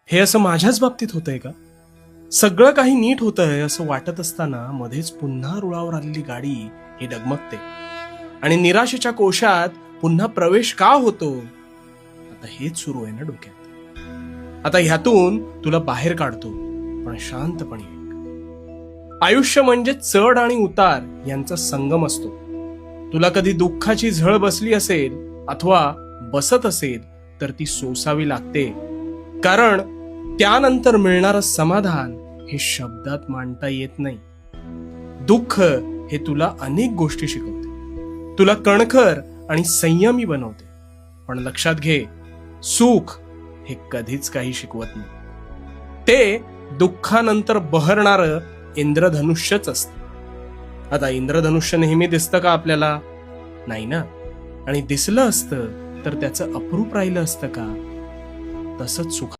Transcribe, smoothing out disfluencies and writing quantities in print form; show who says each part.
Speaker 1: हे असं माझ्याच बाबतीत होतंय का? सगळं काही नीट होतंय असं वाटत असताना मध्येच पुन्हा रुळावर आलेली गाडी ही डगमगते आणि निराशेच्या कोशात पुन्हा प्रवेश का होतो? आता हेच सुरू आहे ना डोक्यात. आता ह्यातून तुला बाहेर काढतो, पण शांतपणे ऐक. आयुष्य म्हणजे चढ आणि उतार यांचा संगम असतो. तुला कधी दुःखाची झळ बसली असेल अथवा बसत असेल तर ती सोसावी लागते, कारण त्यानंतर मिळणारं समाधान हे शब्दात मांडता येत नाही. दुःख हे तुला अनेक गोष्टी शिकवते, तुला कणखर आणि संयमी बनवते. पण लक्षात घे, सुख हे कधीच काही शिकवत नाही. ते दुःखानंतर बहरणारं इंद्रधनुष्यच असतं. आता इंद्रधनुष्य नेहमी दिसतं का आपल्याला? नाही ना. आणि दिसलं असतं तर त्याचं अप्रूप राहिलं असतं का? तसंच सुख